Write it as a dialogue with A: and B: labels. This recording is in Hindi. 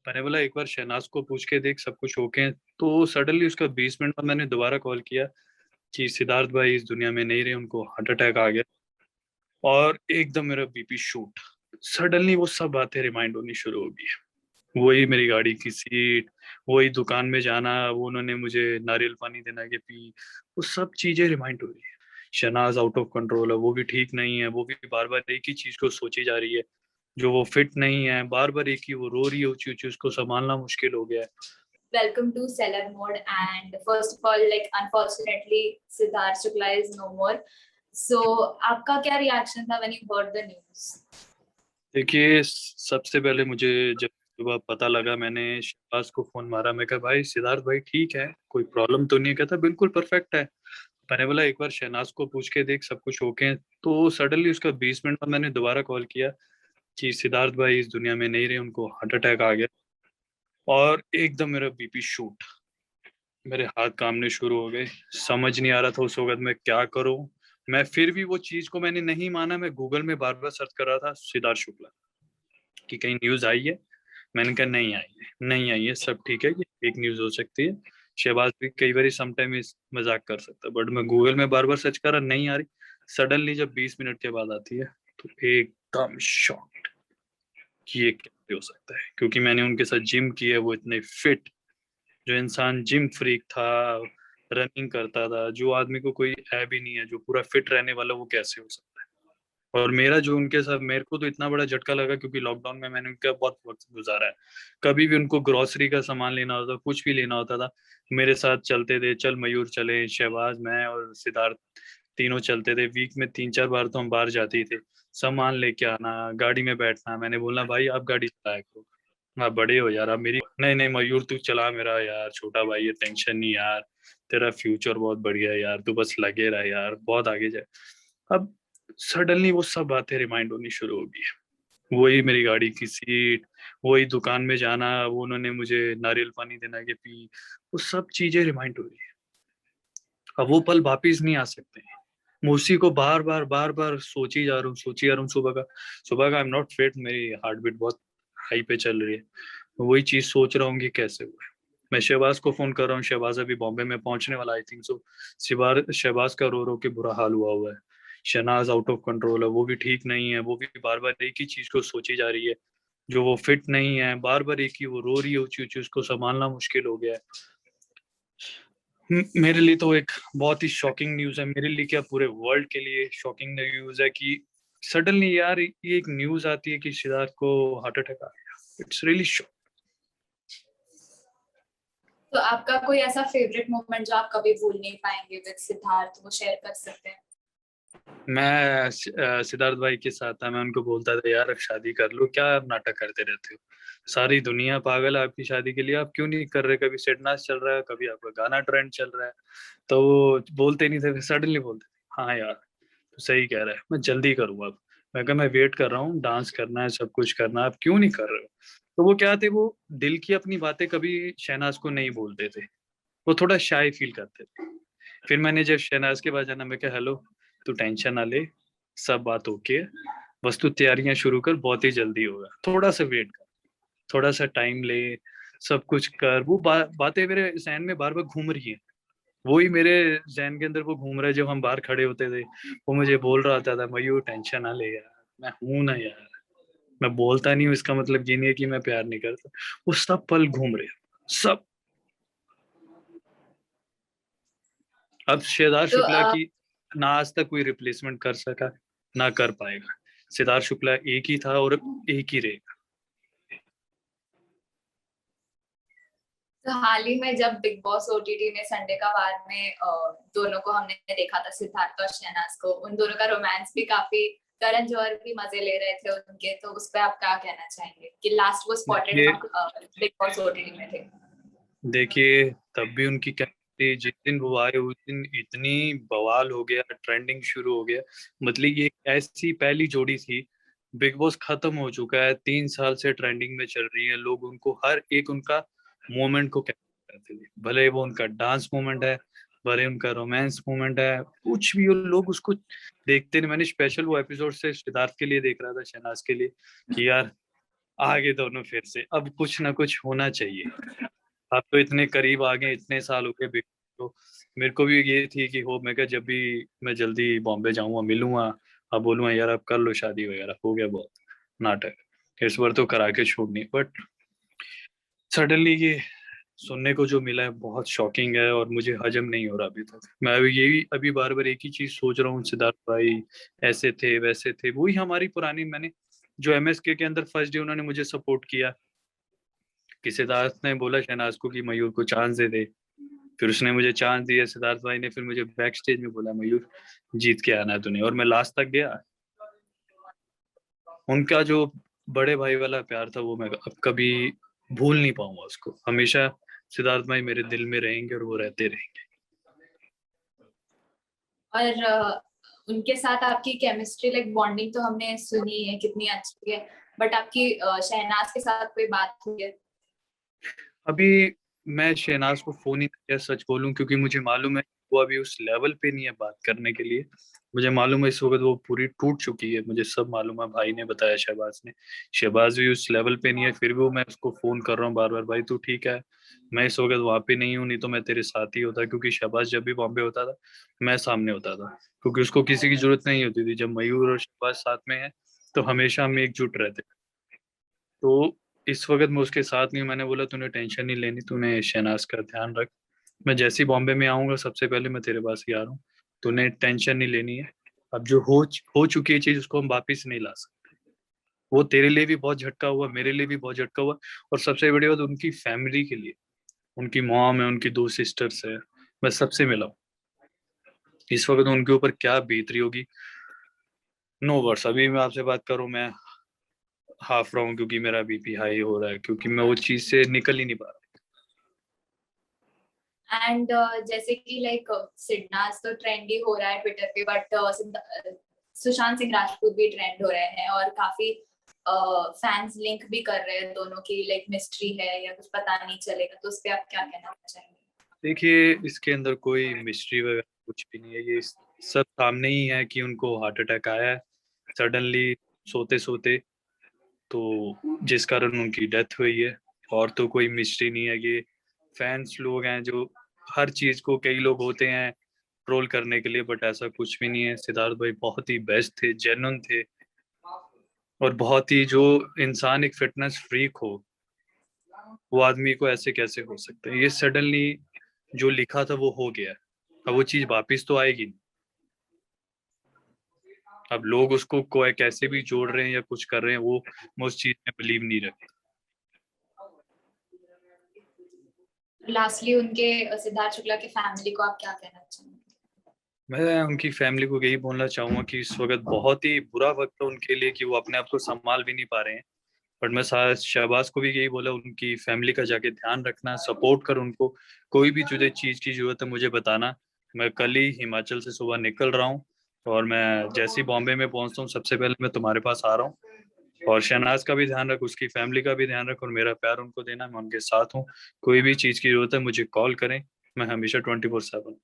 A: मैंने बोला एक बार शहनाज को पूछ के देख सब कुछ ओके है। तो सडनली उसका 20 मिनट बाद मैंने दोबारा कॉल किया कि सिद्धार्थ भाई इस दुनिया में नहीं रहे, उनको हार्ट अटैक आ गया। और एकदम मेरा बीपी शूट। सडनली वो सब बातें रिमाइंड होनी शुरू हो गई। वही मेरी गाड़ी की सीट, वही दुकान में जाना, वो उन्होंने मुझे नारियल पानी देना के पी, वो सब चीजें रिमाइंड हो रही है। शनाज आउट ऑफ कंट्रोल है, वो भी ठीक नहीं है, वो भी बार बार एक ही चीज को सोची जा रही है। जो वो फिट नहीं है, बार बार एक ही वो रो रही है ऊंची ऊंची, उसको संभालना मुश्किल हो गया है।
B: Welcome to Seller Mode. And first of all, like unfortunately, Siddharth Shukla is no more. So, आपका क्या reaction था when you heard the news?
A: देखिए, सबसे पहले मुझे जब सुबह पता लगा, मैंने शहबाज को फोन मारा। मैं कहा भाई सिद्धार्थ भाई ठीक है, कोई प्रॉब्लम तो नहीं है? कहता बिल्कुल परफेक्ट है। मैंने बोला एक बार शहनाज को पूछ के देख सब कुछ ओके है। तो सडनली उसका 20 मिनट बाद मैंने दोबारा कॉल किया कि सिद्धार्थ भाई इस दुनिया में नहीं रहे, उनको हार्ट अटैक आ गया। और एकदम मेरा बीपी शूट, मेरे हाथ कांपने शुरू हो गए। समझ नहीं आ रहा था उस वक्त मैं क्या करूं। मैं फिर भी वो चीज को मैंने नहीं माना। मैं गूगल में बार बार सर्च कर रहा था सिद्धार्थ शुक्ला की कहीं न्यूज आई है। मैंने कहा नहीं आई है, नहीं आई है, सब ठीक है, ये फेक न्यूज हो सकती है। शहबाज भी कई बार समटाइम इस मजाक कर सकता है, बट मैं गूगल में बार बार सर्च कर रहा, नहीं आ रही। सडनली जब 20 मिनट के बाद आती है तो एकदम शॉक्ड कि ये कैसे हो सकता है, क्योंकि मैंने उनके साथ जिम की है। वो इतने फिट, जो इंसान जिम फ्रीक था, रनिंग करता था, जो आदमी को कोई है भी नहीं है जो पूरा फिट रहने वाला, वो कैसे हो सकता है। और मेरा जो उनके साथ, मेरे को तो इतना बड़ा झटका लगा क्योंकि लॉकडाउन में मैंने उनका बहुत वक्त गुजारा है। कभी भी उनको ग्रोसरी का सामान लेना होता, कुछ भी लेना होता था, मेरे साथ चलते थे। चल मयूर चले, शहबाज, मैं और सिद्धार्थ तीनों चलते थे। वीक में 3-4 बार तो हम बाहर जाते थे। सामान लेके आना, गाड़ी में बैठना। मैंने बोलना भाई आप गाड़ी चलाया करो, आप बड़े हो यार, आप मेरी नहीं नहीं मयूर तू चला, मेरा यार छोटा भाई है, टेंशन नहीं यार, तेरा फ्यूचर बहुत बढ़िया है यार, तू बस लगे रहा यार, बहुत आगे जाए। अब सडनली वो सब बातें रिमाइंड होनी शुरू हो गई है। वही मेरी गाड़ी की सीट, वही दुकान में जाना, वो उन्होंने मुझे नारियल पानी देना के पी, वो सब चीजें रिमाइंड हो रही है। अब वो पल वापिस नहीं आ सकते हैं। मैं उसी को बार बार सोची जा रहा हूँ, सोची जा रहा हूँ। सुबह का आई एम नॉट फिट, मेरी हार्ट बीट बहुत हाई पे चल रही है। वही चीज सोच रहा हूँ कि कैसे हुआ है। मैं शहबाज को फोन कर रहा हूँ, शहबाज अभी बॉम्बे में पहुंचने वाला, आई थिंक सो। शहबाज का रो रो के बुरा हाल हुआ हुआ है। शनाज आउट ऑफ कंट्रोल है, वो भी ठीक नहीं है, वो भी बार बार एक ही चीज को सोची जा रही है। जो वो फिट नहीं है, बार बार एक ही वो रो रही है ऊंची ऊंची, उसको संभालना मुश्किल हो गया है। मेरे लिए तो एक बहुत ही शॉकिंग न्यूज है, मेरे लिए क्या पूरे वर्ल्ड के लिए शॉकिंग न्यूज है कि सडनली यार ये एक न्यूज आती है कि सिद्धार्थ को हार्ट अटैक आ गया। It's really.
B: तो आपका कोई ऐसा फेवरेट मोमेंट जो आप कभी भूल नहीं पाएंगे विद सिद्धार्थ, वो शेयर कर सकते हैं?
A: मैं सिद्धार्थ भाई के साथ था, मैं उनको बोलता था यार अब शादी कर लो, क्या आप नाटक करते रहते हो, सारी दुनिया पागल है आपकी शादी के लिए, आप क्यों नहीं कर रहे? कभी सेट नाच चल रहा है, कभी आपका गाना ट्रेंड चल रहा है। तो वो बोलते नहीं थे, सडनली बोलते थे हाँ यार तो सही कह रहा है, मैं जल्दी करूंगा अब। मैं कहा मैं वेट कर रहा हूँ, डांस करना है, सब कुछ करना है, आप क्यों नहीं कर रहे हो? तो वो क्या थे, वो दिल की अपनी बातें कभी शहनाज को नहीं बोलते थे। वो थोड़ा शाय फील करते थे। फिर मैंने जब शहनाज के पास जाना, मैं कहा हेलो, तू टेंशन ना ले, सब बात ओके है, बस तू तैयारियां शुरू कर, बहुत ही जल्दी होगा, थोड़ा सा वेट कर, थोड़ा सा टाइम ले, सब कुछ कर। वो बातें मेरे जहन में बार बार घूम रही है। वही मेरे जहन के अंदर वो घूम रहा है जब हम बाहर खड़े होते थे। वो मुझे बोल रहा था मयूर टेंशन ना ले यार, मैं हूं ना यार, मैं बोलता नहीं हूँ इसका मतलब ये नहीं है कि मैं प्यार नहीं करता। वो सब पल घूम रहे हैं, सब। अब सिद्धार्थ
B: तो
A: शुक्ला की ना आज तक कोई रिप्लेसमेंट कर सका, ना कर पाएगा। सिद्धार्थ शुक्ला एक ही था और एक ही रहेगा।
B: तो हाल ही में जब बिग बॉस ओटीटी ने संडे का वार में दोनों को हमने देखा था, सिद्धार्थ और शहनाज को, उन दोनों का रोमांस भी काफी, करण जौहर भी मजे ले रहे थे उनके, तो उस पर आप क्या कहना चाहेंगे कि लास्ट वो स्पॉटेड
A: देखिए,
B: हम बिग बॉस ओटीटी में थे?
A: देखिए तब भी उनकी केमिस्ट्री, जिस दिन वो आए उस दिन इतनी बवाल हो गया, ट्रेंडिंग शुरू हो गया। मतलब ये एक ऐसी पहली जोड़ी थी। बिग बॉस खत्म हो चुका है, 3 साल से ट्रेंडिंग में चल रही है, लोग उनको हर एक उनका मोमेंट को कैप्चर करते थे, भले वो उनका डांस मोमेंट है, भले उनका रोमांस मोमेंट है, कुछ भी हो, लोग उसको देखते नहीं। मैंने स्पेशल वो एपिसोड से सिद्धार्थ के लिए देख रहा था, शहनाज के लिए, कि यार आगे दोनों फिर से, अब कुछ ना कुछ होना चाहिए। आप तो इतने करीब आ गए, इतने साल हो गए तो मेरे को भी ये थी कि हो, मैं कहा जब भी मैं जल्दी बॉम्बे जाऊंगा मिलूंगा, अब बोलूंगा यार अब कर लो शादी वगैरह, हो गया बहुत नाटक, इस बार तो करा के छोड़नी। बट सडनली ये सुनने को जो मिला है बहुत शॉकिंग है, और मुझे हजम नहीं हो रहा अभी तक। मैं अभी यही अभी बार बार एक ही चीज सोच रहा हूँ, सिद्धार्थ भाई ऐसे थे वैसे थे, वही हमारी पुरानी, मैंने जो एमएसके के अंदर फर्स्ट डे उन्होंने मुझे सपोर्ट किया, कि सिद्धार्थ ने बोला शहनाज को कि मयूर को चांस दे दे, फिर उसने मुझे चांस दिया, सिद्धार्थ भाई ने फिर मुझे बैक स्टेज में बोला मयूर जीत के आना है तूने, और मैं लास्ट तक गया। उनका जो बड़े भाई वाला प्यार था वो मैं अब कभी भूल नहीं पाऊंगा उसको, हमेशा सिद्धार्थ भाई मेरे दिल में रहेंगे और वो रहते रहेंगे।
B: और उनके साथ आपकी केमिस्ट्री लाइक बॉन्डिंग तो हमने सुनी है कितनी अच्छी है, बट आपकी शहनाज के साथ कोई बात हुई है?
A: अभी मैं शहनाज को फोन ही नहीं किया, सच बोलूं, क्योंकि मुझे मालूम है वो अभी उस लेवल पे नहीं है बात करने के लिए। मुझे मालूम है इस वक्त वो पूरी टूट चुकी है, मुझे सब मालूम है, भाई ने बताया, शहबाज ने। शहबाज भी उस लेवल पे नहीं है, फिर भी वो मैं उसको फोन कर रहा हूँ बार बार, भाई तू ठीक है? मैं इस वक्त वहां पे नहीं हूँ, नहीं तो मैं तेरे साथ ही होता, क्योंकि शहबाज जब भी बॉम्बे होता था मैं सामने होता था, क्योंकि उसको किसी की जरूरत नहीं होती थी। जब मयूर और शहबाज साथ में है तो हमेशा हम एकजुट रहते। तो इस वक्त मैं उसके साथ नहीं हूं। मैंने बोला तूने टेंशन नहीं लेनी, तूने शहनाज का ध्यान रख, मैं जैसे ही बॉम्बे में आऊंगा सबसे पहले मैं तेरे पास ही आ रहा हूँ, तूने टेंशन नहीं लेनी है। अब जो हो चुकी है चीज उसको हम वापिस नहीं ला सकते। वो तेरे लिए भी बहुत झटका हुआ, मेरे लिए भी बहुत झटका हुआ, और सबसे बड़ी बात उनकी फैमिली के लिए, उनकी मॉम है, उनकी दो सिस्टर्स है, मैं सबसे मिला हूँ। इस वक्त उनके ऊपर क्या बीत रही होगी, नो वर्ड्स। अभी मैं आपसे बात करूं मैं हाफ रहा हूँ, क्योंकि मेरा बीपी हाई हो रहा है, क्योंकि मैं वो चीज से निकल ही नहीं पा रहा।
B: एंड जैसे कि लाइक सिडनाज तो ट्रेंडी हो रहा है ट्विटर पे, बट सुशांत सिंह राजपूत भी ट्रेंड हो रहे हैं, और काफी फैंस लिंक भी कर रहे हैं दोनों की लाइक मिस्ट्री है या कुछ पता नहीं चलेगा, तो उस पे आप क्या कहना चाहेंगे?
A: देखिए इसके अंदर कोई मिस्ट्री वगैरह कुछ भी नहीं है, ये सब सामने ही है कि उनको हार्ट अटैक आया है सडनली, सोते सोते, तो जिस कारण उनकी डेथ हुई है। और तो कोई मिस्ट्री नहीं है, ये फैंस लोग हैं जो हर चीज को, कई लोग होते हैं ट्रोल करने के लिए, बट ऐसा कुछ भी नहीं है। सिद्धार्थ भाई बहुत ही बेस्ट थे, जेन्युइन थे, और बहुत ही, जो इंसान एक फिटनेस फ्रीक हो वो आदमी को ऐसे कैसे हो सकता है, ये सडनली जो लिखा था वो हो गया। अब वो चीज वापिस तो आएगी नहीं। अब लोग उसको कोई कैसे भी जोड़ रहे हैं या कुछ कर रहे हैं, वो मैं उस चीज में बिलीव नहीं रखता।
B: लास्टली उनके सिद्धार्थ शुक्ला के फैमिली को आप क्या कहना चाहेंगे?
A: मैं उनकी फैमिली को यही बोलना चाहूंगा कि इस वक्त बहुत ही बुरा वक्त है उनके लिए, कि वो अपने आप को संभाल भी नहीं पा रहे हैं। बट मैं शहबाज को भी यही बोला, उनकी फैमिली का जाके ध्यान रखना, सपोर्ट कर उनको, कोई भी तुझे चीज की जरूरत है मुझे बताना। मैं कल ही हिमाचल से सुबह निकल रहा हूँ, और मैं जैसे ही बॉम्बे में पहुंचता हूँ सबसे पहले मैं तुम्हारे पास आ रहा हूँ। और शहनाज का भी ध्यान रख, उसकी फैमिली का भी ध्यान रख, और मेरा प्यार उनको देना, मैं उनके साथ हूँ। कोई भी चीज की जरूरत है मुझे कॉल करें, मैं हमेशा 24/7।